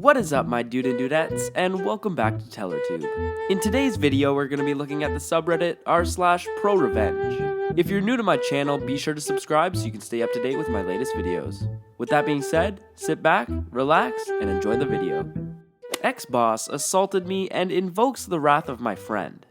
What is up, my dude and dudettes, and welcome back to TellerTube. In today's video, we're going to be looking at the subreddit r/Prorevenge. If you're new to my channel, be sure to subscribe so you can stay up to date with my latest videos. With that being said, sit back, relax, and enjoy the video. Ex-boss assaulted me and invokes the wrath of my friend.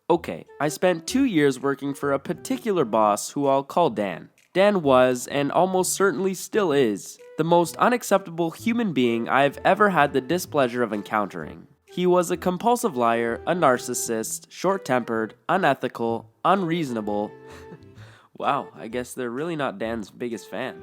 Okay, I spent 2 years working for a particular boss who I'll call Dan. Dan was, and almost certainly still is, the most unacceptable human being I have ever had the displeasure of encountering. He was a compulsive liar, a narcissist, short-tempered, unethical, unreasonable. Wow, I guess they're really not Dan's biggest fan.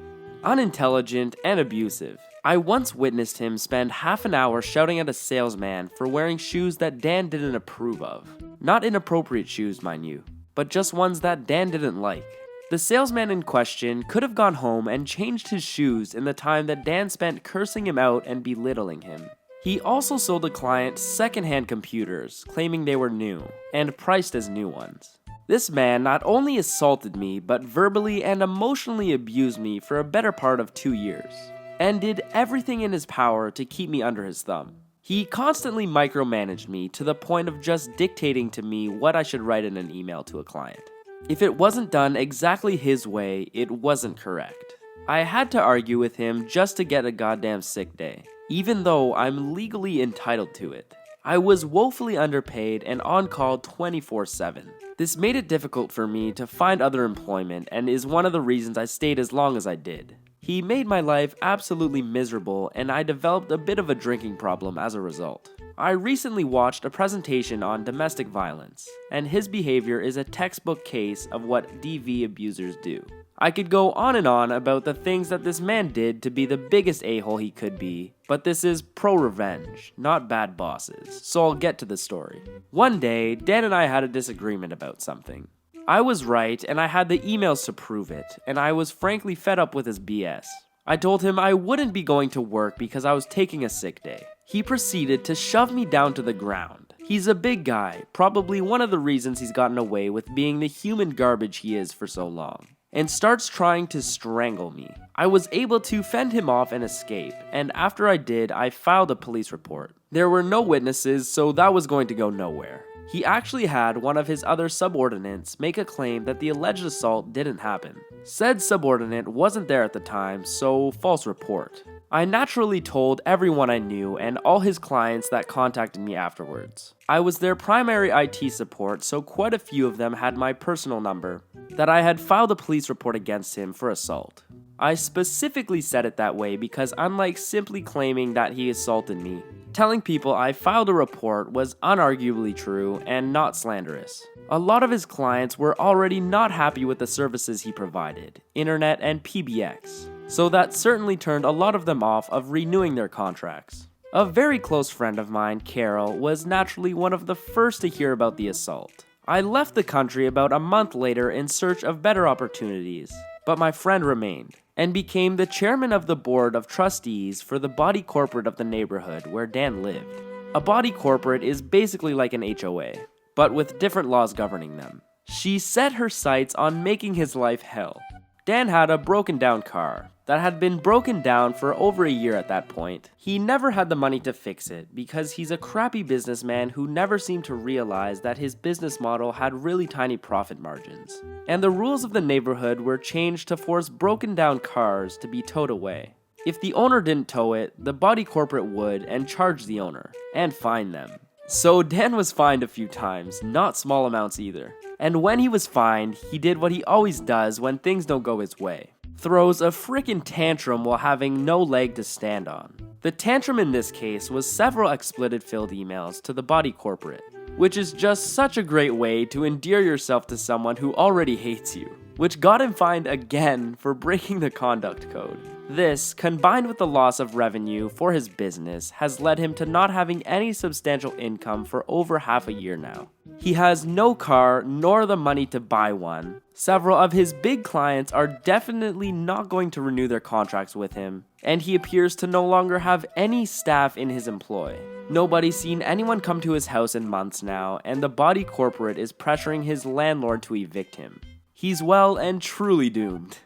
Unintelligent and abusive. I once witnessed him spend half an hour shouting at a salesman for wearing shoes that Dan didn't approve of. Not inappropriate shoes, mind you, but just ones that Dan didn't like. The salesman in question could have gone home and changed his shoes in the time that Dan spent cursing him out and belittling him. He also sold a client secondhand computers, claiming they were new, and priced as new ones. This man not only assaulted me, but verbally and emotionally abused me for a better part of 2 years, and did everything in his power to keep me under his thumb. He constantly micromanaged me to the point of just dictating to me what I should write in an email to a client. If it wasn't done exactly his way, it wasn't correct. I had to argue with him just to get a goddamn sick day, even though I'm legally entitled to it. I was woefully underpaid and on call 24/7. This made it difficult for me to find other employment and is one of the reasons I stayed as long as I did. He made my life absolutely miserable and I developed a bit of a drinking problem as a result. I recently watched a presentation on domestic violence, and his behavior is a textbook case of what DV abusers do. I could go on and on about the things that this man did to be the biggest a-hole he could be, but this is pro-revenge, not bad bosses, so I'll get to the story. One day, Dan and I had a disagreement about something. I was right, and I had the emails to prove it, and I was frankly fed up with his BS. I told him I wouldn't be going to work because I was taking a sick day. He proceeded to shove me down to the ground. He's a big guy, probably one of the reasons he's gotten away with being the human garbage he is for so long, and starts trying to strangle me. I was able to fend him off and escape, and after I did, I filed a police report. There were no witnesses, so that was going to go nowhere. He actually had one of his other subordinates make a claim that the alleged assault didn't happen. Said subordinate wasn't there at the time, so false report. I naturally told everyone I knew and all his clients that contacted me afterwards. I was their primary IT support, so quite a few of them had my personal number, that I had filed a police report against him for assault. I specifically said it that way because unlike simply claiming that he assaulted me, telling people I filed a report was unarguably true and not slanderous. A lot of his clients were already not happy with the services he provided, internet and PBX, so that certainly turned a lot of them off of renewing their contracts. A very close friend of mine, Carol, was naturally one of the first to hear about the assault. I left the country about a month later in search of better opportunities, but my friend remained, and became the chairman of the board of trustees for the body corporate of the neighborhood where Dan lived. A body corporate is basically like an HOA, but with different laws governing them. She set her sights on making his life hell. Dan had a broken down car that had been broken down for over a year at that point. He never had the money to fix it because he's a crappy businessman who never seemed to realize that his business model had really tiny profit margins. And the rules of the neighborhood were changed to force broken down cars to be towed away. If the owner didn't tow it, the body corporate would and charge the owner, and fine them. So Dan was fined a few times, not small amounts either. And when he was fined, he did what he always does when things don't go his way. Throws a frickin' tantrum while having no leg to stand on. The tantrum in this case was several expletive-filled emails to the body corporate, which is just such a great way to endear yourself to someone who already hates you, which got him fined again for breaking the conduct code. This, combined with the loss of revenue for his business, has led him to not having any substantial income for over half a year now. He has no car nor the money to buy one. Several of his big clients are definitely not going to renew their contracts with him, and he appears to no longer have any staff in his employ. Nobody's seen anyone come to his house in months now, and the body corporate is pressuring his landlord to evict him. He's well and truly doomed.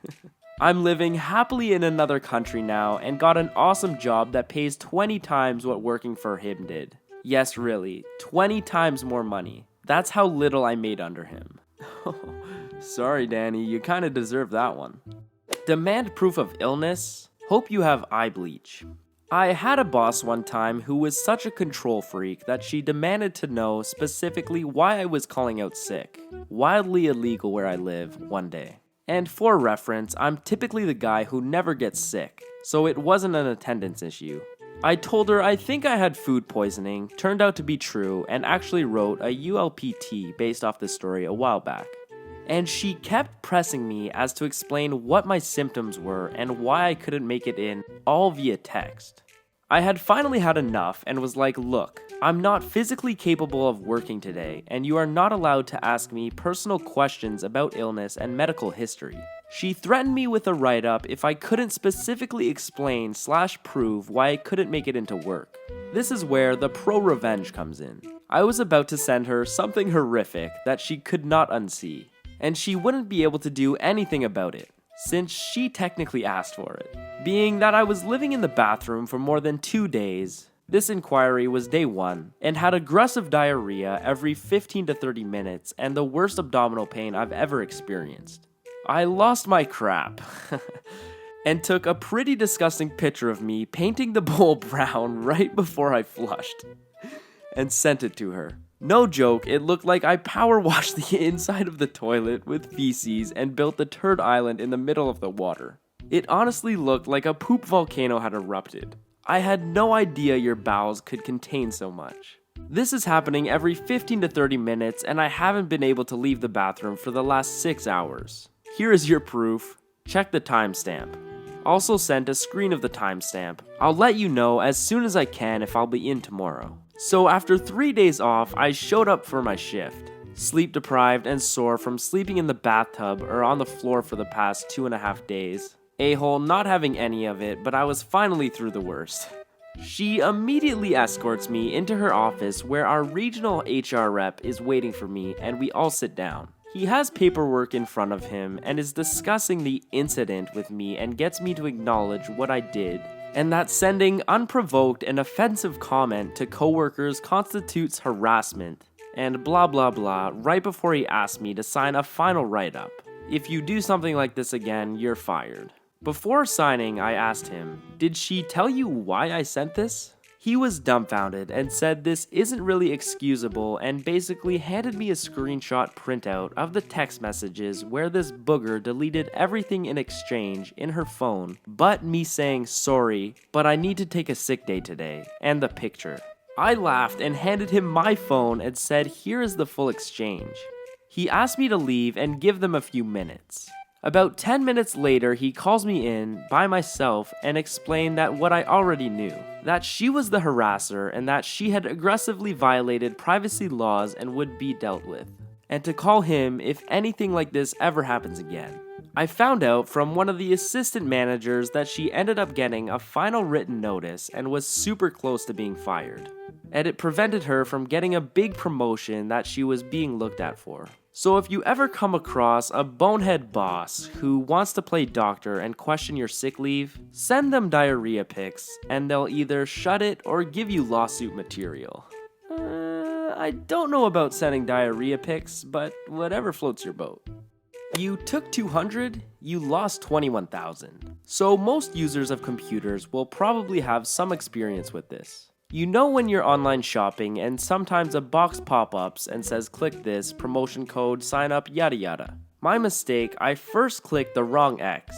I'm living happily in another country now and got an awesome job that pays 20 times what working for him did. Yes, really, 20 times more money. That's how little I made under him. Sorry, Danny, you kinda deserve that one. Demand proof of illness? Hope you have eye bleach. I had a boss one time who was such a control freak that she demanded to know specifically why I was calling out sick. Wildly illegal where I live one day. And for reference, I'm typically the guy who never gets sick, so it wasn't an attendance issue. I told her I think I had food poisoning, turned out to be true, and actually wrote a ULPT based off this story a while back. And she kept pressing me as to explain what my symptoms were and why I couldn't make it in, all via text. I had finally had enough and was like, look, I'm not physically capable of working today, and you are not allowed to ask me personal questions about illness and medical history. She threatened me with a write-up if I couldn't specifically explain/prove why I couldn't make it into work. This is where the Prorevenge comes in. I was about to send her something horrific that she could not unsee, and she wouldn't be able to do anything about it, since she technically asked for it. Being that I was living in the bathroom for more than 2 days, this inquiry was day 1, and had aggressive diarrhea every 15 to 30 minutes and the worst abdominal pain I've ever experienced. I lost my crap, and took a pretty disgusting picture of me painting the bowl brown right before I flushed, and sent it to her. No joke, it looked like I power washed the inside of the toilet with feces and built the turd island in the middle of the water. It honestly looked like a poop volcano had erupted. I had no idea your bowels could contain so much. This is happening every 15 to 30 minutes and I haven't been able to leave the bathroom for the last 6 hours. Here is your proof. Check the timestamp. Also sent a screen of the timestamp. I'll let you know as soon as I can if I'll be in tomorrow. So after 3 days off, I showed up for my shift. Sleep deprived and sore from sleeping in the bathtub or on the floor for the past 2.5 days. A-hole not having any of it, but I was finally through the worst. She immediately escorts me into her office where our regional HR rep is waiting for me and we all sit down. He has paperwork in front of him and is discussing the incident with me and gets me to acknowledge what I did, and that sending unprovoked and offensive comment to coworkers constitutes harassment, and blah blah blah right before he asked me to sign a final write-up. If you do something like this again, you're fired. Before signing, I asked him, did she tell you why I sent this? He was dumbfounded and said this isn't really excusable and basically handed me a screenshot printout of the text messages where this booger deleted everything in exchange in her phone but me saying sorry, but I need to take a sick day today, and the picture. I laughed and handed him my phone and said here is the full exchange. He asked me to leave and give them a few minutes. About 10 minutes later, he calls me in by myself and explained that what I already knew, that she was the harasser and that she had aggressively violated privacy laws and would be dealt with, and to call him if anything like this ever happens again. I found out from one of the assistant managers that she ended up getting a final written notice and was super close to being fired, and it prevented her from getting a big promotion that she was being looked at for. So if you ever come across a bonehead boss who wants to play doctor and question your sick leave, send them diarrhea pics and they'll either shut it or give you lawsuit material. I don't know about sending diarrhea pics, but whatever floats your boat. You took 200, you lost 21,000. So most users of computers will probably have some experience with this. You know when you're online shopping and sometimes a box pop-ups and says click this, promotion code, sign up, yada yada. My mistake, I first clicked the wrong X.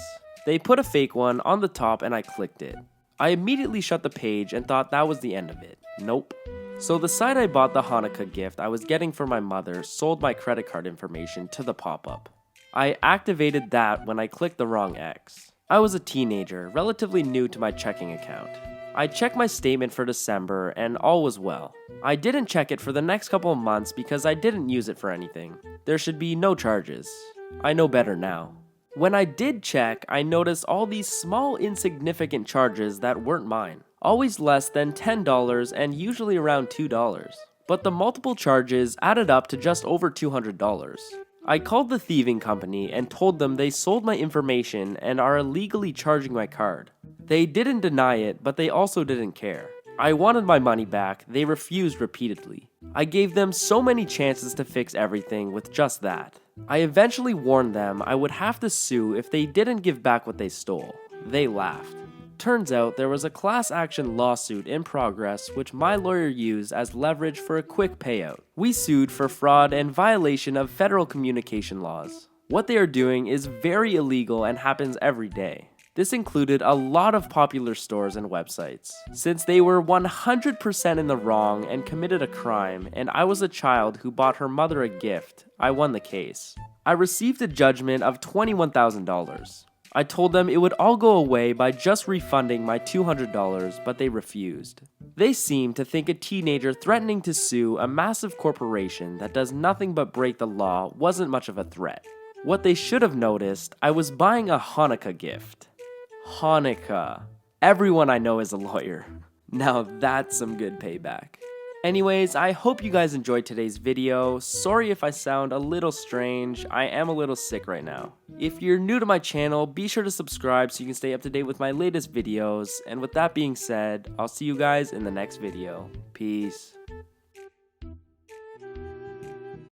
They put a fake one on the top and I clicked it. I immediately shut the page and thought that was the end of it. Nope. So the site I bought the Hanukkah gift I was getting for my mother sold my credit card information to the pop-up. I activated that when I clicked the wrong X. I was a teenager, relatively new to my checking account. I checked my statement for December and all was well. I didn't check it for the next couple of months because I didn't use it for anything. There should be no charges. I know better now. When I did check, I noticed all these small insignificant charges that weren't mine. Always less than $10 and usually around $2. But the multiple charges added up to just over $200. I called the thieving company and told them they sold my information and are illegally charging my card. They didn't deny it, but they also didn't care. I wanted my money back, they refused repeatedly. I gave them so many chances to fix everything with just that. I eventually warned them I would have to sue if they didn't give back what they stole. They laughed. Turns out there was a class action lawsuit in progress which my lawyer used as leverage for a quick payout. We sued for fraud and violation of federal communication laws. What they are doing is very illegal and happens every day. This included a lot of popular stores and websites. Since they were 100% in the wrong and committed a crime, and I was a child who bought her mother a gift, I won the case. I received a judgment of $21,000. I told them it would all go away by just refunding my $200, but they refused. They seemed to think a teenager threatening to sue a massive corporation that does nothing but break the law wasn't much of a threat. What they should have noticed, I was buying a Hanukkah gift. Hanukkah. Everyone I know is a lawyer. Now that's some good payback. Anyways, I hope you guys enjoyed today's video. Sorry if I sound a little strange, I am a little sick right now. If you're new to my channel, be sure to subscribe so you can stay up to date with my latest videos. And with that being said, I'll see you guys in the next video. Peace.